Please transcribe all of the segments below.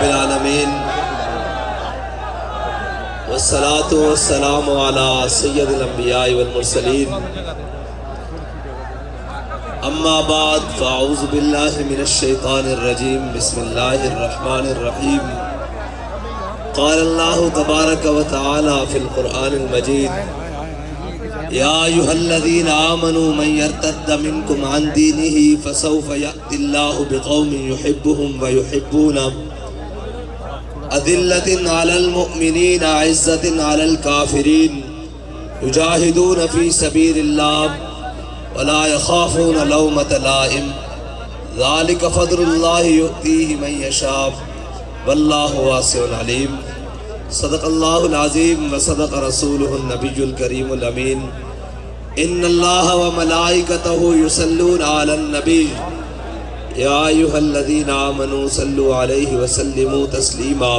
العالمین والصلاة والسلام على سید الانبیاء والمرسلین اما بعد فاعوذ باللہ من الشیطان الرجیم بسم اللہ الرحمن الرحیم قال اللہ تبارک و تعالی فی القرآن المجید یا ایہا الذین آمنوا من یرتد منکم عن دینہ فسوف یأتی اللہ بقوم یحبهم ویحبونہ أذلة على المؤمنين عزة على الكافرين يجاهدون في سبيل الله ولا يخافون لومة لائم ذلك فضل الله يؤتيه من يشاء والله واسع عليم صدق الله العظيم وصدق رسوله النبي الكريم الأمين إن الله وملائكته يصلون على النبي یا ایہا الذین آمنوا صلوا علیہ وسلموا تسلیما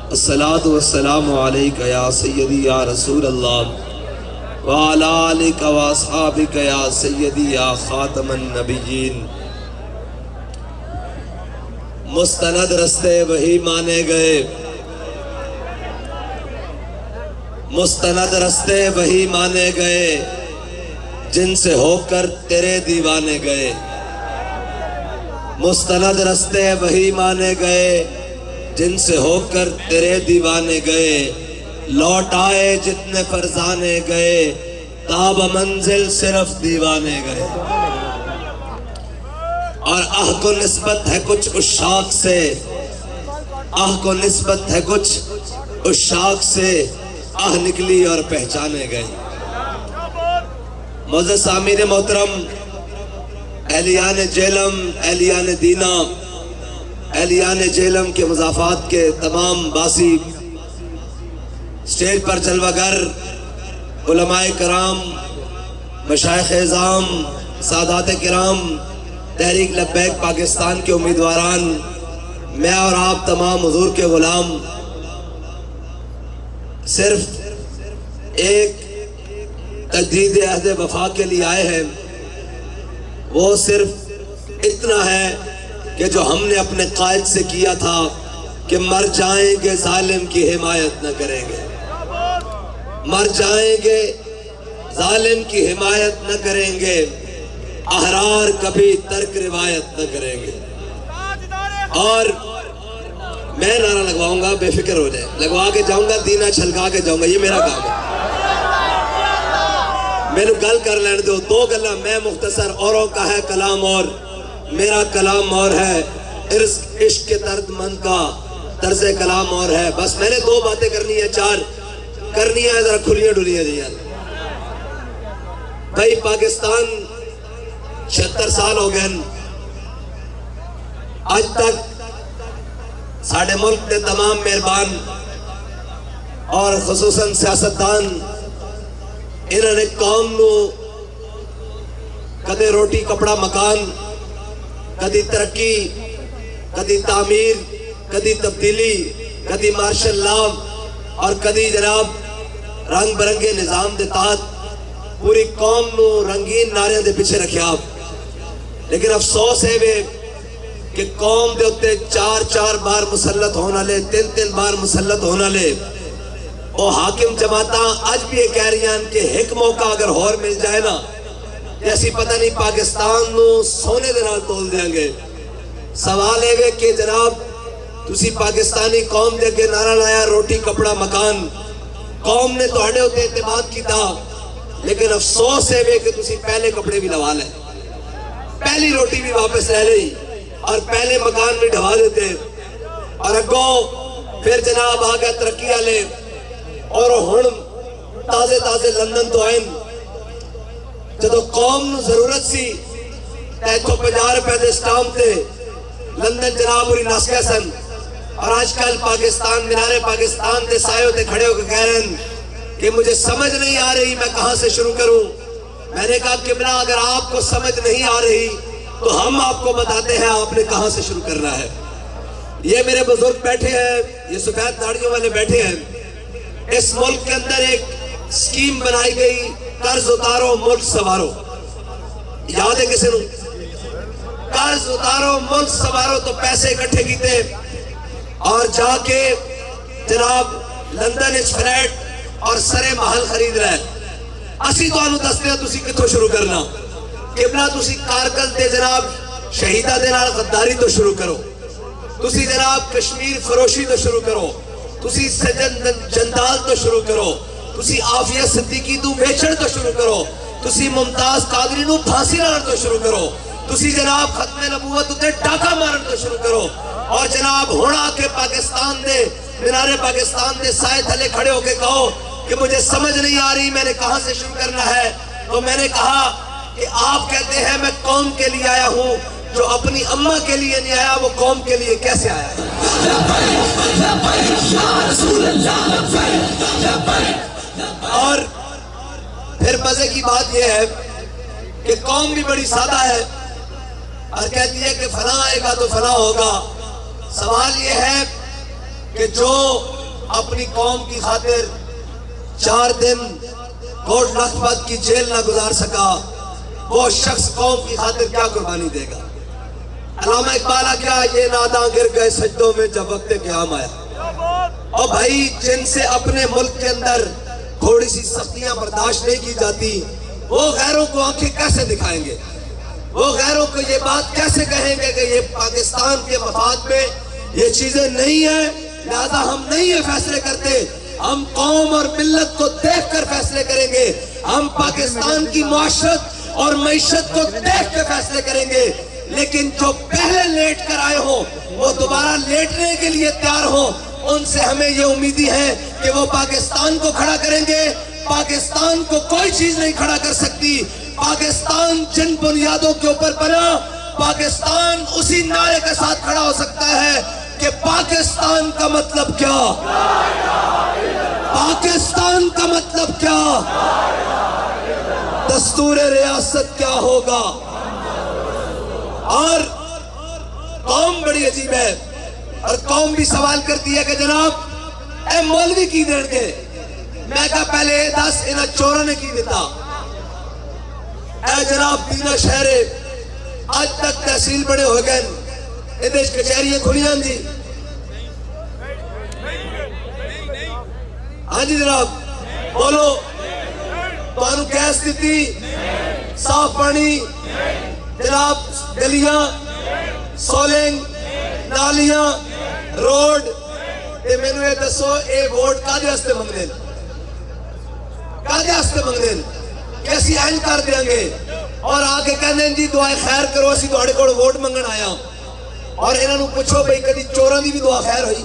الصلاة والسلام علیکہ یا سیدی یا رسول اللہ وعلی آلک واصحابک یا سیدی یا خاتم النبیین مستند رستے وہی مانے گئے مستند رستے وہی مانے گئے جن سے ہو کر تیرے دیوانے گئے مستند رستے وہی مانے گئے جن سے ہو کر تیرے دیوانے گئے لوٹ آئے جتنے فرزانے گئے تاب منزل صرف دیوانے گئے اور آہ کو نسبت ہے کچھ عشاق سے آہ کو نسبت ہے کچھ عشاق سے آہ نکلی اور پہچانے گئے معزز سامعین محترم اہلیان جہلم اہلیان دینہ اہلیان جہلم کے مضافات کے تمام باسی سٹیج پر جلوہ گر علماء کرام مشائخ اعظام سادات کرام تحریک لبیک پاکستان کے امیدواران میں اور آپ تمام حضور کے غلام صرف ایک تجدید عہد وفا کے لیے آئے ہیں وہ صرف اتنا ہے کہ جو ہم نے اپنے قائد سے کیا تھا کہ مر جائیں گے ظالم کی حمایت نہ کریں گے مر جائیں گے ظالم کی حمایت نہ کریں گے احرار کبھی ترک روایت نہ کریں گے اور میں نعرہ لگواؤں گا بے فکر ہو جائے لگوا کے جاؤں گا دینہ چھلکا کے جاؤں گا یہ میرا کام ہے میں نے گل کر لینے دو دو گلہ میں مختصر اوروں کا ہے کلام اور میرا کلام اور ہے عشق کے درد مند کا طرز کلام اور ہے بس میں نے دو باتیں کرنی ہے چار کرنی ہے ذرا کھلیاں ڈولیاں جی بھائی پاکستان 76 سال ہو گئے آج تک ساڑھے ملک کے تمام مہربان اور خصوصاً سیاستدان انہوں نے قوم نو کدے روٹی کپڑا مکان کدی ترقی کدی تعمیر کدی تبدیلی کدی مارشل لاء اور کدی جناب رنگ برنگے نظام دے تحت پوری قوم نو رنگین نعرے دے پیچھے رکھیا لیکن افسوس ہے وے کہ قوم دے اتے 4 بار مسلط ہونا لے 3 بار مسلط ہونا لے وہ حاکم جماعتاں آج بھی یہ کہہ رہی ہیں کہ ایک موقع اگر اور مل جائے نا ایسی پتہ نہیں پاکستان نو سونے دے نال تول دیں گے سوال ہے کہ جناب تسی پاکستانی قوم دے کے نعرہ لایا روٹی کپڑا مکان قوم نے تہاڈے اتے اعتماد کیتا لیکن افسوس ہے کہ تسی پہلے کپڑے بھی لوا لے پہلی روٹی بھی واپس لے لئی اور پہلے مکان بھی ڈھوا دیتے اور اگوں پھر جناب آگے ترقی والے اور ہن تازے لندن تو آئیں جدو قوم نو ضرورت سی 150 روپے دے سٹامپ تے لندن جناب ہوئی نس گئے سن اور آج کل پاکستان مینارے پاکستان دے سایوں تے کھڑے ہو کے کہہ رہے ہیں کہ مجھے سمجھ نہیں آ رہی میں کہاں سے شروع کروں میں نے کہا قبلہ اگر آپ کو سمجھ نہیں آ رہی تو ہم آپ کو بتاتے ہیں آپ نے کہاں سے شروع کرنا ہے یہ میرے بزرگ بیٹھے ہیں یہ سفید داڑھیوں والے بیٹھے ہیں اس ملک کے اندر ایک سکیم بنائی گئی قرض اتارو ملک سوارو یاد ہے کسی نو قرض اتارو ملک سوارو تو پیسے اکٹھے کیتے اور جا کے جناب لندن فلیٹ اور سرے محل خرید رہے. اسی تانوں دستے ہیں تسی کتھوں شروع کرنا. قبلہ تسی کارگل دے جناب شہیدہ دے نال غداری تو شروع کرو. تسی جناب کشمیر فروشی تو شروع کرو. تسی سجن جندال تو شروع کرو. تسی عافیہ صدیقی تو بیچن تو شروع کرو. تسی ممتاز قادری نو پھانسی لان تو شروع کرو. تسی جناب ختم نبوت تے ڈاکہ مارن تو شروع کرو. اور جناب ہونا کہ پاکستان دے مینار پاکستان دے سائے تھلے کھڑے ہو کے کہو کہ مجھے سمجھ نہیں آ رہی میں نے کہاں سے شروع کرنا ہے. تو میں نے کہا کہ آپ کہتے ہیں میں قوم کے لیے آیا ہوں, جو اپنی اماں کے لیے نہیں آیا وہ قوم کے لیے کیسے آیا ہے. اور پھر مزے کی بات یہ ہے کہ قوم بھی بڑی سادہ ہے اور کہتی ہے کہ فلاں آئے گا تو فلاں ہوگا. سوال یہ ہے کہ جو اپنی قوم کی خاطر 4 دن کوٹ لکھپت کی جیل نہ گزار سکا وہ شخص قوم کی خاطر کیا قربانی دے گا. علامہ اقبال کیا یہ ناداں گر گئے سجدوں میں جب وقت قیام آیا. اور بھائی جن سے اپنے ملک کے اندر تھوڑی سی سختیاں برداشت نہیں کی جاتی وہ غیروں کو آنکھیں کیسے دکھائیں گے, وہ غیروں کو یہ بات کیسے کہیں گے کہ یہ پاکستان کے مفاد میں یہ چیزیں نہیں ہیں, لہذا ہم نہیں یہ فیصلے کرتے, ہم قوم اور ملت کو دیکھ کر فیصلے کریں گے, ہم پاکستان کی معاشرت اور معیشت کو دیکھ کے فیصلے کریں گے. لیکن جو پہلے لیٹ کر آئے ہوں وہ دوبارہ لیٹنے کے لیے تیار ہوں, ان سے ہمیں یہ امیدی ہے کہ وہ پاکستان کو کھڑا کریں گے. پاکستان کو کوئی چیز نہیں کھڑا کر سکتی. پاکستان جن بنیادوں کے اوپر بنا, پاکستان اسی نعرے کے ساتھ کھڑا ہو سکتا ہے کہ پاکستان کا مطلب کیا, پاکستان کا مطلب کیا, دستور ریاست کیا ہوگا. اور قوم بڑی عجیب ہے اور قوم بھی سوال کرتی ہے کہ جناب اے مولوی کی دین کے. میں کہا پہلے 10 انہاں چوروں نے کی دیتا. اے جناب دینا شہرے آج تک تحصیل بڑے ہو گئے, ادھر کچہریاں کھلیاں جی. ہاں جی جناب بولو, تمہوں گیس دیتی, صاف پانی, جناب گلیاں, سولنگ, نالیاں, روڈ, تے میں نے دسو اے ووٹ کادے ہستے منگ دیں, کادے ہستے منگ دیں, کیسی این کر دیں گے. اور آگے کہنے جی دعائے خیر کرو اسی تہاڈے کول ووٹ منگن آیا. اور انہاں نوں پوچھو بھئی کدی چوراں دی بھی دعا خیر ہوئی؟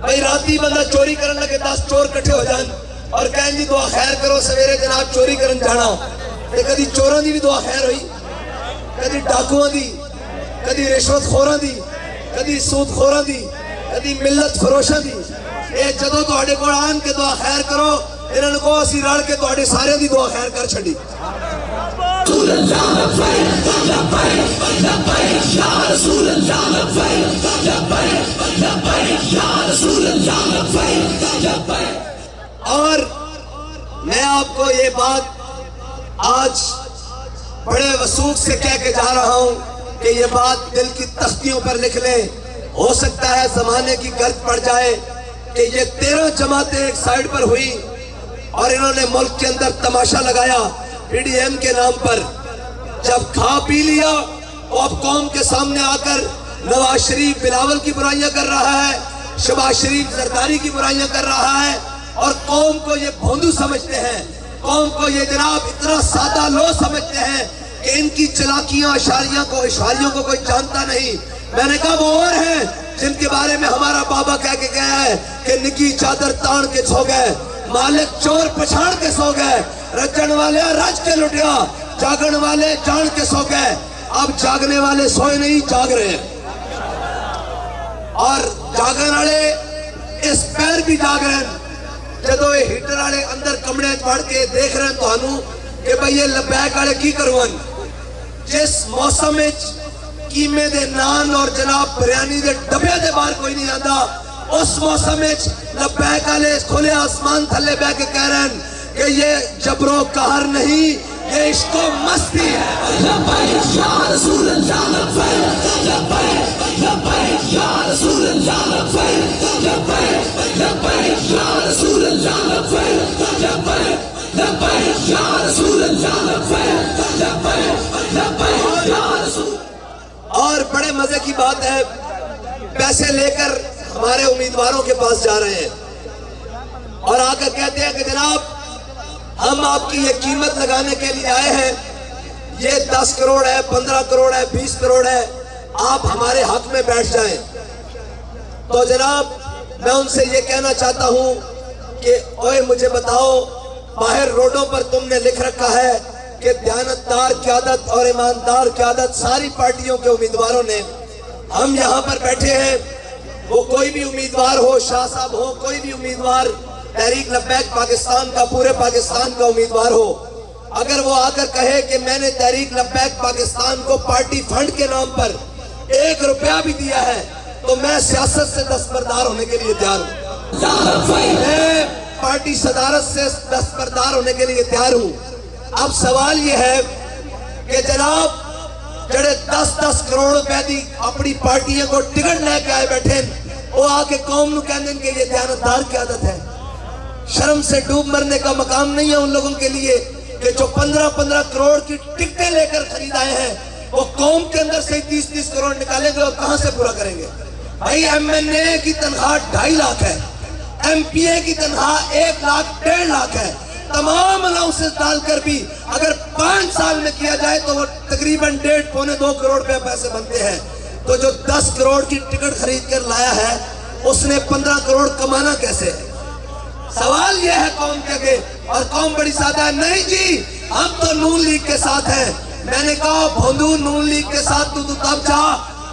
بھئی راتی بندہ چوری کرن لگے 10 چور کٹھے ہو جان اور کہیں جی دعا خیر کرو سویرے جناب چوری کرن جانا, تے کدی چوراں دی بھی دعا خیر ہوئی؟ کدی ڈاکواں دی, کدی رشوت خوراں دی, کدی سود خوراں دی, کدی ملت فروشاں دی. اے جدوں تہاڈے کول آن کے دعا خیر کرو انہاں نوں کہو اسی رل کے تہاڈے سارے دی دعا خیر کر چھڈی. اور میں آپ کو یہ بات آج بڑے وثوق سے کہہ کے جا رہا ہوں کہ یہ بات دل کی تختیوں پر لکھ لیں. ہو سکتا ہے زمانے کی گرد پڑ جائے کہ یہ 13 جماعتیں ایک سائیڈ پر ہوئی اور انہوں نے ملک کے اندر تماشا لگایا پی ڈی ایم کے نام پر. جب کھا پی لیا وہ اب قوم کے سامنے آ کر نواز شریف بلاول کی برائیاں کر رہا ہے, شہباز شریف زرداری کی برائیاں کر رہا ہے, اور قوم کو یہ بھوندو سمجھتے ہیں, قوم کو یہ جناب اتنا سادہ لو سمجھتے ہیں کہ ان کی چلاکیاں اشاریوں کو کوئی جانتا نہیں. میں نے کہا وہ اور ہیں جن کے بارے میں ہمارا بابا کہہ کے گیا ہے کہ نکی چادر تان کے سو گئے, مالک چور پچھاڑ کے سو گئے, رجن والے رج کے لٹیا, جاگن والے جان کے سو گئے. اب جاگنے والے سوئے نہیں, جاگ رہے ہیں. اور جاگن والے اس پیر بھی جاگ رہے ہیں. جدو یہ ہیٹر والے اندر کمڑے پڑھ کے دیکھ رہے ہیں تو کہ بھئی یہ لبیک والے کی کروان. جس موسم قیمے دے نان اور جناب بریانی دے ڈبے دے باہر کوئی نہیں آتا, اس موسم لبیک والے کھلے آسمان تھلے بہ کے کہہ رہے ہیں کہ یہ جبر و قہر نہیں, یہ عشق و مستی ہے. لبیک یا رسول اللہ لبیک لبیک لبیک یا رسول اللہ لبیک لبیک لبیک یا رسول اللہ لبیک لبیک لبیک یا رسول اللہ لبیک لبیک لبیک یا رسول. اور بڑے مزے کی بات ہے، پیسے لے کر ہمارے امیدواروں کے پاس جا رہے ہیں اور آ کر کہتے ہیں کہ جناب ہم آپ کی یہ قیمت لگانے کے لیے آئے ہیں، یہ 10 کروڑ ہے، 15 کروڑ ہے، 20 کروڑ ہے، آپ ہمارے حق میں بیٹھ جائیں. تو جناب میں ان سے یہ کہنا چاہتا ہوں کہ اوے مجھے بتاؤ، باہر روڈوں پر تم نے لکھ رکھا ہے کہ دیانتدار قیادت اور ایماندار قیادت ساری پارٹیوں کے امیدواروں نے. ہم یہاں پر بیٹھے ہیں، وہ کوئی بھی امیدوار ہو، شاہ صاحب ہو، کوئی بھی امیدوار تحریک لبیک پاکستان کا، پورے پاکستان کا امیدوار ہو، اگر وہ آ کر کہے کہ میں نے تحریک لبیک پاکستان کو پارٹی فنڈ کے نام پر 1 روپیہ بھی دیا ہے تو میں سیاست سے دستبردار ہونے کے لیے تیار ہوں، میں پارٹی صدارت سے دستبردار ہونے کے لیے تیار ہوں. اب سوال یہ ہے کہ جناب جڑے 10 کروڑ روپے دی اپنی پارٹیوں کو ٹکٹ لے کے آئے بیٹھے وہ آ کے قوم نو کہنے کہ یہ دیانتدار قیادت ہے. شرم سے ڈوب مرنے کا مقام نہیں ہے ان لوگوں کے لیے کہ جو 15 کروڑ کی ٹکٹیں لے کر خرید آئے ہیں وہ قوم کے اندر سے 30 کروڑ نکالیں گے اور کہاں سے پورا کریں گے؟ بھائی ایم این اے کی تنخواہ 2.5 لاکھ ہے، ایم پی اے کی تنخواہ 1 لاکھ 1.5 لاکھ ہے. تمام الاؤنسز ڈال کر بھی اگر 5 سال میں کیا جائے تو وہ تقریباً 1.5-2 کروڑ روپے پیسے بنتے ہیں. تو جو 10 کروڑ کی ٹکٹ خرید کر لایا ہے اس نے 15 کروڑ کمانا کیسے ہے؟ سوال یہ ہے قوم کے آگے، اور قوم بڑی سادہ ہے، نہیں جی ہم تو نون لیگ کے ساتھ ہیں. میں نے کہا بھوندو نون لیگ کے ساتھ تو تب جا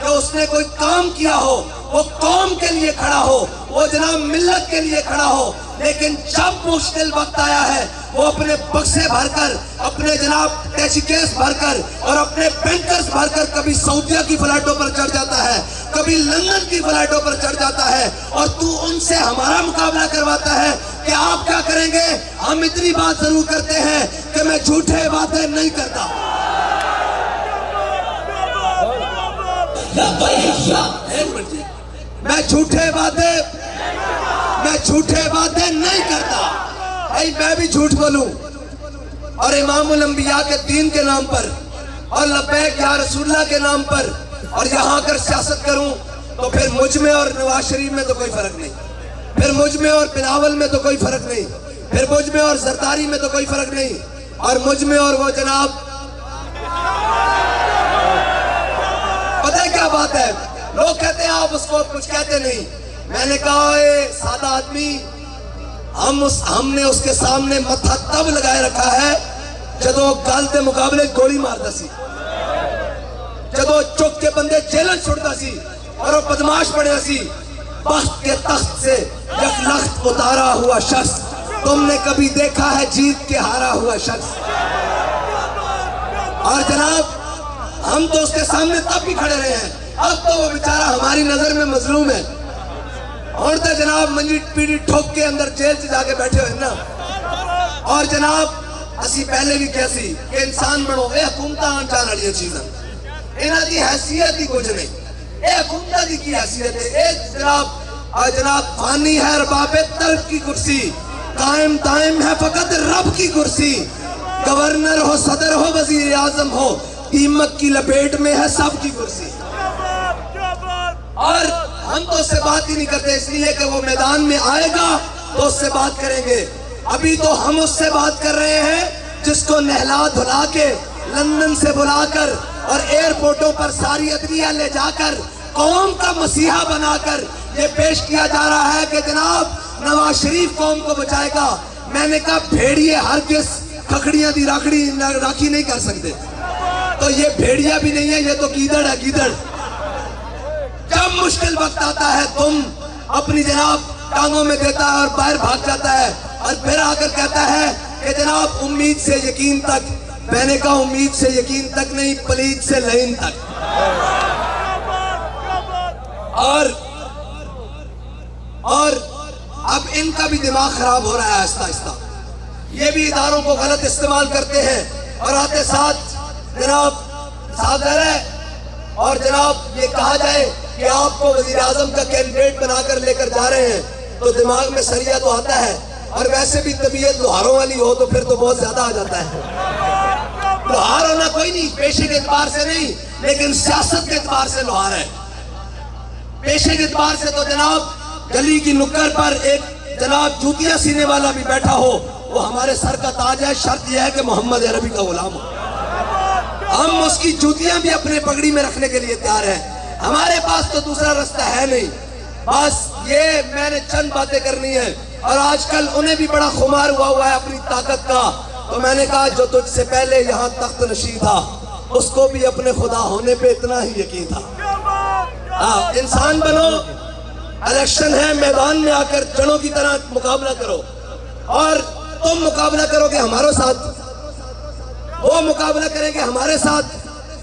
کہ اس نے کوئی کام کیا ہو، وہ قوم کے لیے کھڑا ہو، وہ جناب ملت کے لیے کھڑا ہو. لیکن جب مشکل وقت آیا ہے وہ اپنے بکسے بھر کر، اپنے جناب ٹیچیکیس بھر کر اور اپنے بینکرز بھر کر کبھی سعودیہ کی فلائٹوں پر چڑھ جاتا ہے، کبھی لندن کی فلائٹوں پر چڑھ جاتا ہے، اور تو ان سے ہمارا مقابلہ کرواتا ہے کہ آپ کیا کریں گے. ہم اتنی بات ضرور کرتے ہیں کہ میں جھوٹے وعدے نہیں کرتا. میں جھوٹے وعدے نہیں کرتا. بھائی میں بھی جھوٹ بولوں اور امام الانبیاء کے دین کے نام پر اور لبیک یا رسول اللہ کے نام پر اور یہاں کر سیاست کروں تو پھر مجھ میں اور نواز شریف میں تو کوئی فرق نہیں، پھر مجھ میں اور بلاول میں تو کوئی فرق نہیں، پھر مجھ میں اور زرداری میں تو کوئی فرق نہیں، اور مجھ میں اور وہ جناب پتہ ہے کیا بات ہے. لوگ کہتے ہیں آپ اس کو کچھ کہتے نہیں. میں نے کہا اے سادہ آدمی، ہم نے اس کے سامنے متھا تب لگائے رکھا ہے جدو گل دے مقابلے گولی مارتا سی، جدو چک کے بندے جیلن چھوڑتا سی اور وہ بدماش پڑیا سی. بخت کے تخت سے یک لخت اتارا ہوا شخص تم نے کبھی دیکھا ہے جیت کے ہارا ہوا شخص؟ اور جناب ہم تو اس کے سامنے تب بھی کھڑے رہے ہیں. اب تو وہ بیچارہ ہماری نظر میں مظلوم ہے، اور تو جناب منجی پیڑی ٹھوک کے اندر جیل سے جا کے بیٹھے ہوئے نا. اور جناب اسی پہلے بھی کیسی کہ انسان بڑھو، اے حکومتہ آن چاہن والی چیزاں انہاں دی حیثیت ہی کچھ نہیں. اے حکومتہ دی کی حیثیت ہے؟ اے جناب فانی ہے ارباب طرف کی کرسی، قائم دائم ہے فقط رب کی کرسی. گورنر ہو، صدر ہو، وزیر اعظم ہو، دیمک کی لپیٹ میں ہے سب کی کرسی. اور ہم تو اس سے بات ہی نہیں کرتے اس لیے کہ وہ میدان میں آئے گا تو اس سے بات کریں گے. ابھی تو ہم اس سے بات کر رہے ہیں جس کو نہلا دھلا کے لندن سے بلا کر اور ایئرپورٹوں پر ساری عدلیہ لے جا کر قوم کا مسیحا بنا کر یہ پیش کیا جا رہا ہے کہ جناب نواز شریف قوم کو بچائے گا. میں نے کہا بھیڑیے ہرگز کھکڑیاں دی راکھی نہیں کر سکتے. تو یہ بھیڑیا بھی نہیں ہے، یہ تو گیدڑ ہے، گیدڑ. جب مشکل وقت آتا ہے تم اپنی جناب ٹانگوں میں دیتا ہے اور باہر بھاگ جاتا ہے اور پھر آ کر کہتا ہے کہ جناب امید سے یقین تک. میں نے کہا امید سے یقین تک نہیں، پلید سے لعین تک. اور اب ان کا بھی دماغ خراب ہو رہا ہے آہستہ آہستہ. یہ بھی اداروں کو غلط استعمال کرتے ہیں اور آتے ساتھ جناب صاحب ہے اور جناب یہ کہا جائے کہ آپ کو وزیر اعظم کا کینڈیڈیٹ بنا کر لے کر جا رہے ہیں تو دماغ میں سریا تو آتا ہے، اور ویسے بھی طبیعت لوہاروں والی ہو تو پھر تو بہت زیادہ آ جاتا ہے۔ لوہار ہونا کوئی نہیں، پیشے کے اعتبار سے نہیں، لیکن سیاست کے اعتبار سے لوہار ہے۔ پیشے کے اعتبار سے تو جناب گلی کی نکڑ پر ایک جناب جوتیاں سینے والا بھی بیٹھا ہو وہ ہمارے سر کا تاج ہے، شرط یہ ہے کہ محمد عربی کا غلام ہو۔ ہم اس کی جوتیاں بھی اپنے پگڑی میں رکھنے کے لیے تیار ہیں، ہمارے پاس تو دوسرا رستہ ہے نہیں۔ بس یہ میں نے چند باتیں کرنی ہے، اور آج کل انہیں بھی بڑا خمار ہوا ہے اپنی طاقت کا، تو میں نے کہا جو تجھ سے پہلے یہاں تخت نشین تھا اس کو بھی اپنے خدا ہونے پہ اتنا ہی یقین تھا۔ انسان بنو، الیکشن ہے، میدان میں آ کر جنوں کی طرح مقابلہ کرو، اور تم مقابلہ کرو گے ہمارے ساتھ، وہ مقابلہ کریں گے ہمارے ساتھ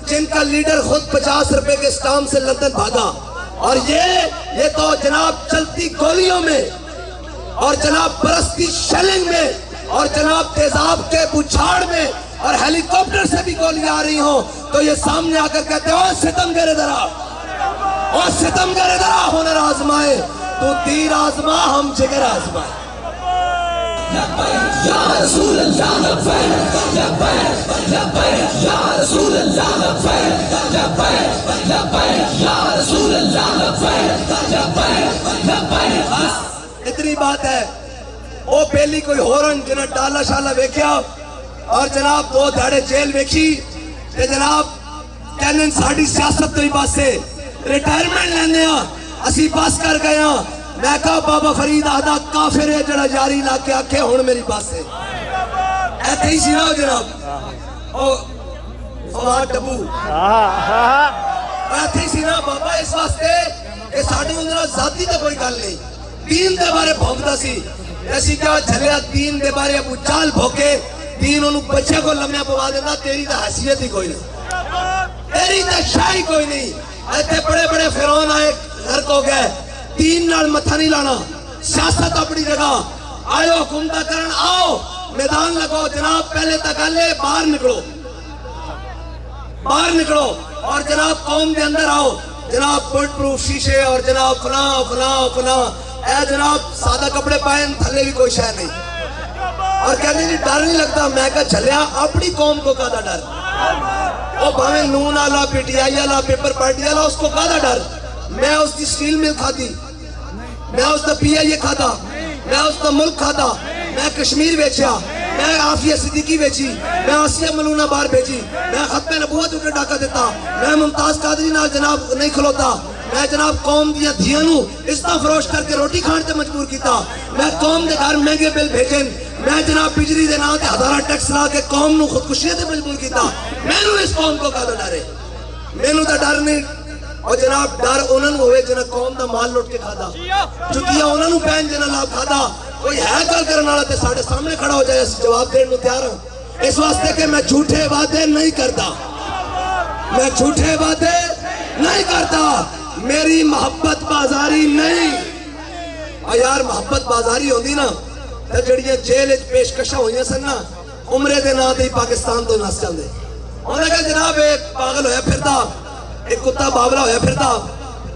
جن کا لیڈر خود 50 روپے کے اسٹامپ سے لندن بھاگا، اور یہ تو جناب چلتی گولیوں میں اور جناب برستی شیلنگ میں اور جناب تیزاب کے بچھاڑ میں اور ہیلی کاپٹر سے بھی گولیاں آ رہی ہوں تو یہ سامنے آ کر کہتے ہیں ستم گرے درا، اور ستم گرے درا ہنر آزمائے، تو تیر آزما ہم جگر آزمائے۔ یا رسول اللہ لبیک لبیک لبیک یا رسول اللہ لبیک لبیک لبیک یا رسول اللہ لبیک لبیک لبیک۔ بس اتنی بات ہے۔ وہ پہلی کوئی ہورن جنہیں ڈالا شالا ویکھیا اور جناب 2 دھاڑے جیل ویکھی کہ جناب کہنے ساڑی سیاست تو ہی بس سے ریٹائرمنٹ لینے ہاں اسی بس کر گئے ہاں۔ میں کہا بابا فرید آدھا کافر ہے جڑا جاری لا کے آکھے ہون میری بات سے ایتھے ہی سی نا جناب او فواد ڈبو ایتھے ہی سی نا بابا، اس واسطے کہ ساڑی اندرہ ذاتی تا کوئی گل نہیں، دین دے بارے بھونکتا سی ایسی کیا جھلیا دین دے بارے ابو چال بھوکے، دین انہوں بچے کو لمحہ پوا دیتا، تیری تا حیثیت ہی کوئی نہیں، تیری تا شاہی کوئی نہیں۔ ایتھے بڑے بڑے فیرون آئے گھر کو گئے، دین نال متھا نہیں لانا، سیاست اپنی جگہ، آئے حکومتہ کرن آؤ میدان لگو، جناب پہلے تک آلے باہر نکلو، باہر نکلو، اور جناب قوم دے اندر آؤ، جناب بلٹ پروف شیشے اور جناب فلاں فلاں فلاں، اے جناب سادہ کپڑے پائیں تھلے بھی کوئی شے نہیں، اور کہنے جی ڈر نہیں لگتا، میں کہا چلیا اپنی قوم کو کہا ڈر، وہ بھاویں نون آلا پی ٹی آئی آلا پیپر پارٹی آلا اس کو کہا ڈر، میں اس کی سٹیل مل کھاتی، میں اس کا پی آئی اے کھاتا، میں اس کا ملک کھاتا، میں کشمیر بیچیا، میں عافیہ صدیقی بیچی، میں آسیہ ملونہ بار بیچی، میں ختم نبوت اٹھے ڈاکہ دیتا، میں ممتاز قادری نال جناب نہیں کھلوتا، میں جناب قوم دیا دھیانوں اس طرح فروش کر کے روٹی کھان سے مجبور کیتا، میں قوم دے گھر مہنگے بل بھیجن، میں جناب بجلی دے نا تے ہزارہ ٹیکس لا کے قوم نو خودکشی تے مجبور کیتا، میں نو اس قوم کو کہا ڈرے، میں نو تا ڈر نہیں، اور جناب ڈر انہوں نے ہوئے جنہ قوم دا مال لوٹ کے کھادا، جتیاں انہوں نے پہن جنہ لاب کھادا، کوئی ہے گل کرنا تے ساڑھے سامنے کھڑا ہو جائے جواب دین نو تیار ہوں، اس واسطے کہ میں جھوٹے وعدے نہیں کرتا، میں جھوٹے وعدے نہیں کرتا، میری محبت بازاری نہیں، اور یار محبت بازاری ہوندی نا تے جڑیاں جیل پیشکشاں ہوئیاں سن نا عمرے دے نا تے پاکستان تو نس جاندے، انہوں نے کہا جناب ایک پاگل ہویا پھردا، ایک کتا باولا ہویا پھردا،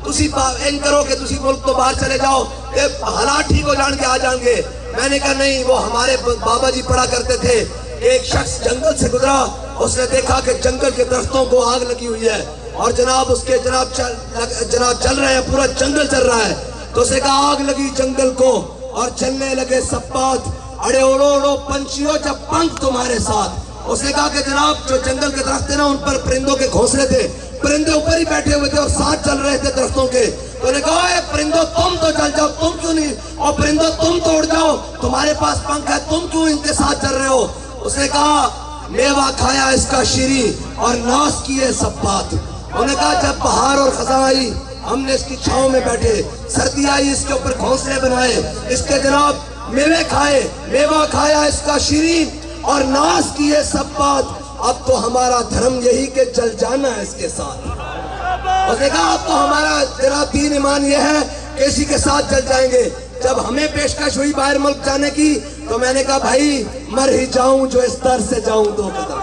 تسی این کرو کہ تسی ملک تو باہر چلے جاؤ کہ حالات ٹھیک ہو جان کے آ جان گے، میں نے کہا نہیں، وہ ہمارے بابا جی پڑھا کرتے تھے، ایک شخص جنگل سے گزرا، اس نے دیکھا کہ جنگل کے درختوں کو آگ لگی ہوئی ہے اور جناب اس کے جناب چل رہے ہیں، پورا جنگل چل رہا ہے، تو اس نے کہا آگ لگی جنگل کو اور چلنے لگے سپات، اڑے اڑو اڑو پنچھیوں جب پنکھ تمہارے ساتھ، اس نے کہا کہ جناب جو جنگل کے درخت تھے نا ان پر پرندوں کے گھونسلے تھے، پرندے اوپر ہی بیٹھے ہوئے تھے اور ساتھ چل رہے تھے درختوں کے، تو نے کہا اے پرندوں تم تو چل جاؤ، تم کیوں نہیں، اور پرندوں تم تو اڑ جاؤ، تمہارے پاس پنکھ ہے، تم کیوں ان کے ساتھ چل رہے ہو، اس نے کہا میوہ کھایا اس کا شیری اور ناس کیے سب بات، انہوں نے کہا جب بہار اور خزاں آئی ہم نے اس کی چھاؤں میں بیٹھے، سردی آئی اس کے اوپر گھونسلے بنائے، اس کے جناب میوے کھائے، میوہ کھایا اس کا شیری اور ناس کیے سب بات، اب تو ہمارا دھرم یہی کہ چل جانا ہے اس کے ساتھ، اس نے کہا اب تو ہمارا جناب دین ایمان یہ ہے کہ اسی کے ساتھ چل جائیں گے، جب ہمیں پیشکش ہوئی باہر ملک جانے کی تو میں نے کہا بھائی مر ہی جاؤں جو اس در سے جاؤں دو قدم،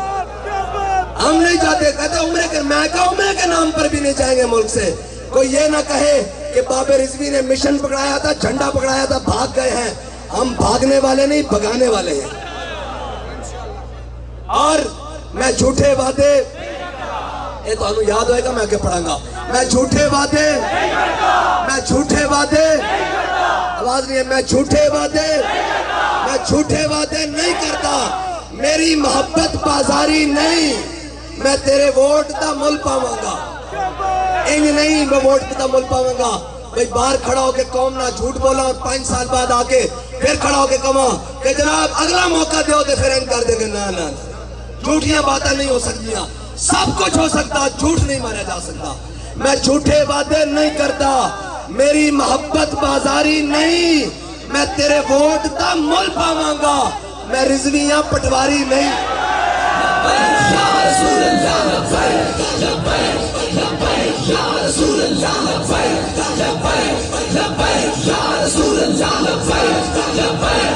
ہم نہیں جاتے. کہتے عمرے کے, میں کہا عمرے کے نام پر بھی نہیں جائیں گے ملک سے. کوئی یہ نہ کہے کہ بابے رضوی نے مشن پکڑایا تھا, جھنڈا پکڑایا تھا, بھاگ گئے ہیں. ہم بھاگنے والے نہیں, بھگانے والے ہیں. اور میں جھوٹے وعدے, یہ تو انہوں یاد ہوئے گا, میں آگے پڑھاں گا. میں جھوٹے وعدے, میں جھوٹے وعدے, آواز نہیں ہے, میں جھوٹے وعدے, میں جھوٹے وعدے نہیں کرتا. میری محبت بازاری نہیں, میں تیرے ووٹ دا مل پاواں گا. انج نہیں میں ووٹ دا مل پاواں گا. بھئی باہر کھڑا ہو کے قوم نہ جھوٹ بولا اور 5 سال بعد آ کے پھر کھڑا ہو کے کہا کہ جناب اگلا موقع دیو تو پھر انج کر دے گے. نہ جھوٹیاں باتیں نہیں ہو سکتیاں. سب کچھ ہو سکتا, جھوٹ نہیں مارا جا سکتا. میں جھوٹے وعدے نہیں کرتا, میری محبت بازاری نہیں, میں تیرے ووٹ دا مل پاواں گا. میں رضویاں پٹواری نہیں. یا رسول اللہ لبیک لبیک لبیک یا رسول اللہ لبیک لبیک لبیک یا رسول اللہ لبیک لبیک